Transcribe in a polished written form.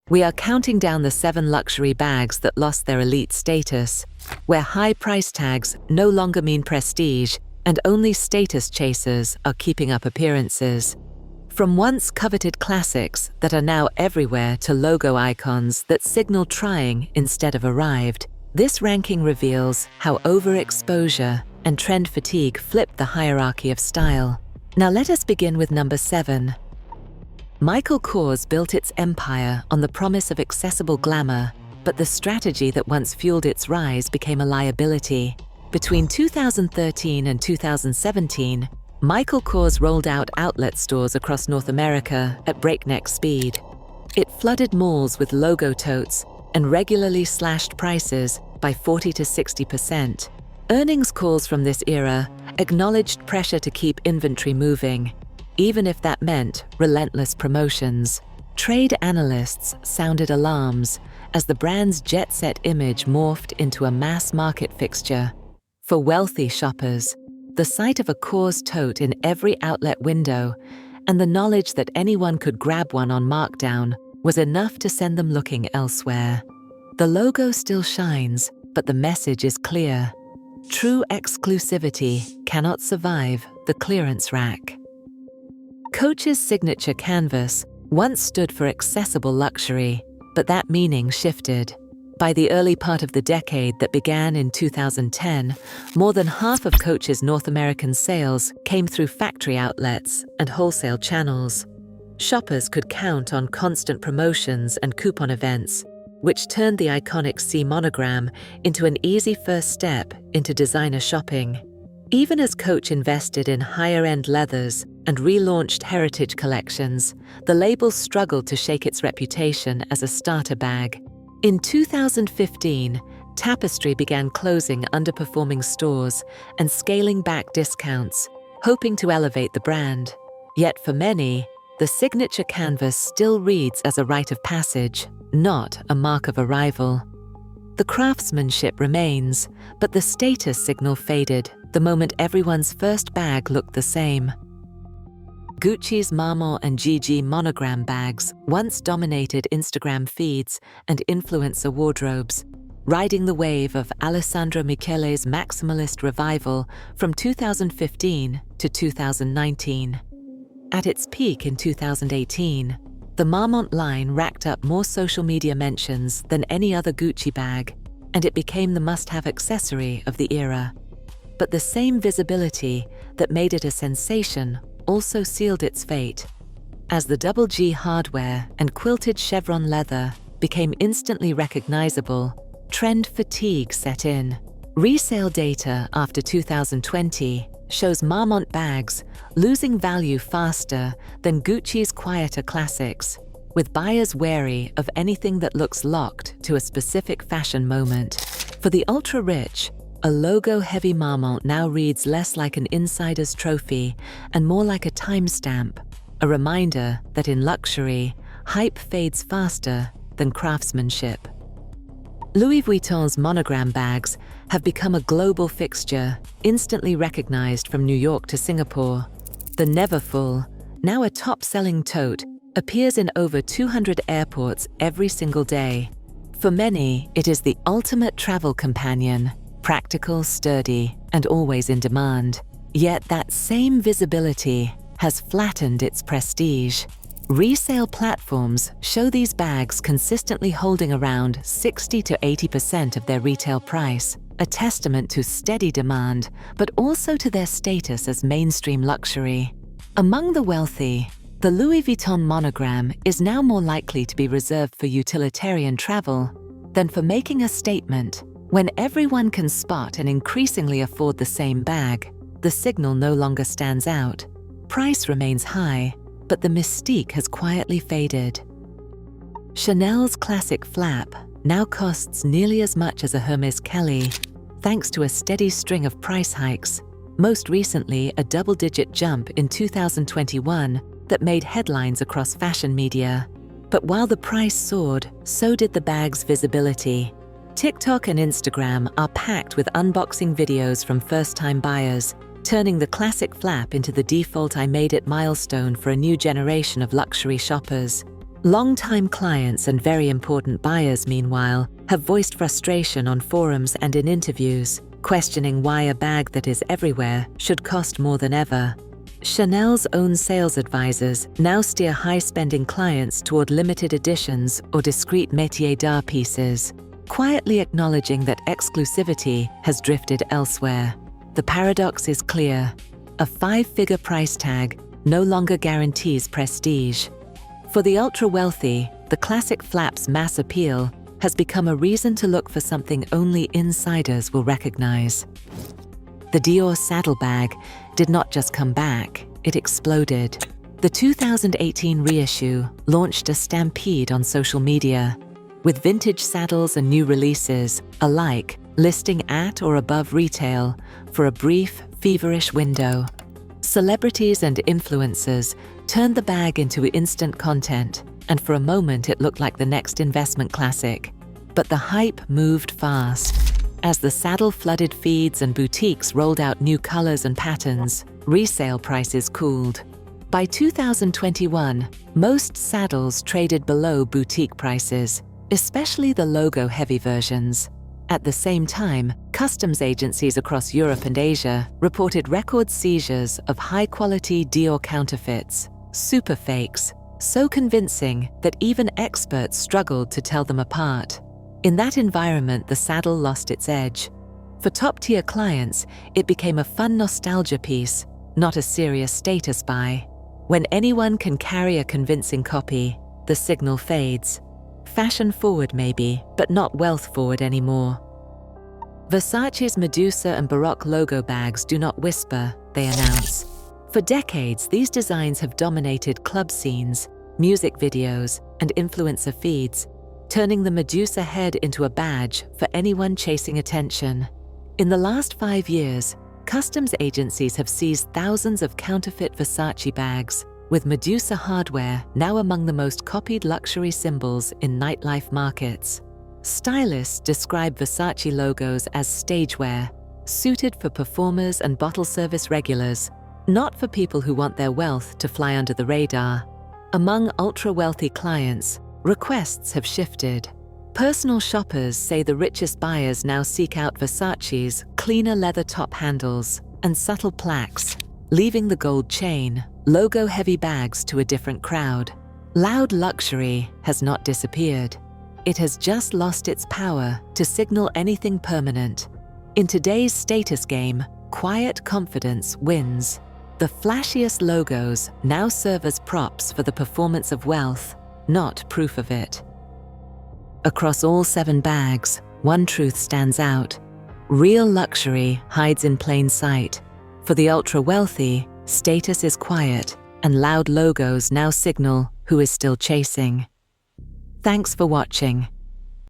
We are counting down the 7 luxury bags that lost their elite status, where high price tags no longer mean prestige and only status chasers are keeping up appearances. From once coveted classics that are now everywhere to logo icons that signal trying instead of arrived, this ranking reveals how overexposure and trend fatigue flipped the hierarchy of style. Now let us begin with number 7. Michael Kors built its empire on the promise of accessible glamour, but the strategy that once fueled its rise became a liability. Between 2013 and 2017, Michael Kors rolled out outlet stores across North America at breakneck speed. It flooded malls with logo totes and regularly slashed prices by 40 to 60%. Earnings calls from this era acknowledged pressure to keep inventory moving, even if that meant relentless promotions. Trade analysts sounded alarms as the brand's jet-set image morphed into a mass-market fixture. For wealthy shoppers, the sight of a Kors tote in every outlet window and the knowledge that anyone could grab one on markdown was enough to send them looking elsewhere. The logo still shines, but the message is clear. True exclusivity cannot survive the clearance rack. Coach's signature canvas once stood for accessible luxury, but that meaning shifted. By the early part of the decade that began in 2010, more than half of Coach's North American sales came through factory outlets and wholesale channels. Shoppers could count on constant promotions and coupon events, which turned the iconic C monogram into an easy first step into designer shopping. Even as Coach invested in higher-end leathers and relaunched heritage collections, the label struggled to shake its reputation as a starter bag. In 2015, Tapestry began closing underperforming stores and scaling back discounts, hoping to elevate the brand. Yet for many, the signature canvas still reads as a rite of passage, not a mark of arrival. The craftsmanship remains, but the status signal faded the moment everyone's first bag looked the same. Gucci's Marmont and GG monogram bags once dominated Instagram feeds and influencer wardrobes, riding the wave of Alessandro Michele's maximalist revival from 2015 to 2019. At its peak in 2018, the Marmont line racked up more social media mentions than any other Gucci bag, and it became the must-have accessory of the era. But the same visibility that made it a sensation also sealed its fate. As the double G hardware and quilted chevron leather became instantly recognizable, trend fatigue set in. Resale data after 2020 shows Marmont bags losing value faster than Gucci's quieter classics, with buyers wary of anything that looks locked to a specific fashion moment. For the ultra-rich, a logo-heavy Marmont now reads less like an insider's trophy and more like a timestamp, a reminder that in luxury, hype fades faster than craftsmanship. Louis Vuitton's monogram bags have become a global fixture, instantly recognized from New York to Singapore. The Neverfull, now a top-selling tote, appears in over 200 airports every single day. For many, it is the ultimate travel companion, practical, sturdy, and always in demand. Yet that same visibility has flattened its prestige. Resale platforms show these bags consistently holding around 60 to 80% of their retail price, a testament to steady demand, but also to their status as mainstream luxury. Among the wealthy, the Louis Vuitton monogram is now more likely to be reserved for utilitarian travel than for making a statement. When everyone can spot and increasingly afford the same bag, the signal no longer stands out. Price remains high, but the mystique has quietly faded. Chanel's classic flap now costs nearly as much as a Hermes Kelly, thanks to a steady string of price hikes, most recently a double-digit jump in 2021 that made headlines across fashion media. But while the price soared, so did the bag's visibility. TikTok and Instagram are packed with unboxing videos from first-time buyers, turning the classic flap into the default "I made it" milestone for a new generation of luxury shoppers. Long-time clients and very important buyers, meanwhile, have voiced frustration on forums and in interviews, questioning why a bag that is everywhere should cost more than ever. Chanel's own sales advisors now steer high-spending clients toward limited editions or discreet métier d'art pieces, quietly acknowledging that exclusivity has drifted elsewhere. The paradox is clear. A 5-figure price tag no longer guarantees prestige. For the ultra-wealthy, the classic flap's mass appeal has become a reason to look for something only insiders will recognize. The Dior saddlebag did not just come back, it exploded. The 2018 reissue launched a stampede on social media, with vintage saddles and new releases alike listing at or above retail for a brief, feverish window. Celebrities and influencers turned the bag into instant content, and for a moment it looked like the next investment classic. But the hype moved fast. As the saddle-flooded feeds and boutiques rolled out new colors and patterns, resale prices cooled. By 2021, most saddles traded below boutique prices, especially the logo-heavy versions. At the same time, customs agencies across Europe and Asia reported record seizures of high-quality Dior counterfeits, super fakes, so convincing that even experts struggled to tell them apart. In that environment, the saddle lost its edge. For top-tier clients, it became a fun nostalgia piece, not a serious status buy. When anyone can carry a convincing copy, the signal fades. Fashion-forward maybe, but not wealth-forward anymore. Versace's Medusa and Baroque logo bags do not whisper, they announce. For decades, these designs have dominated club scenes, music videos, and influencer feeds, turning the Medusa head into a badge for anyone chasing attention. In the last 5 years, customs agencies have seized thousands of counterfeit Versace bags, with Medusa hardware now among the most copied luxury symbols in nightlife markets. Stylists describe Versace logos as stagewear, suited for performers and bottle service regulars, not for people who want their wealth to fly under the radar. Among ultra-wealthy clients, requests have shifted. Personal shoppers say the richest buyers now seek out Versace's cleaner leather top handles and subtle plaques, leaving the gold chain, logo-heavy bags to a different crowd. Loud luxury has not disappeared. It has just lost its power to signal anything permanent. In today's status game, quiet confidence wins. The flashiest logos now serve as props for the performance of wealth, not proof of it. Across all 7 bags, one truth stands out. Real luxury hides in plain sight. For the ultra-wealthy, status is quiet, and loud logos now signal who is still chasing. Thanks for watching.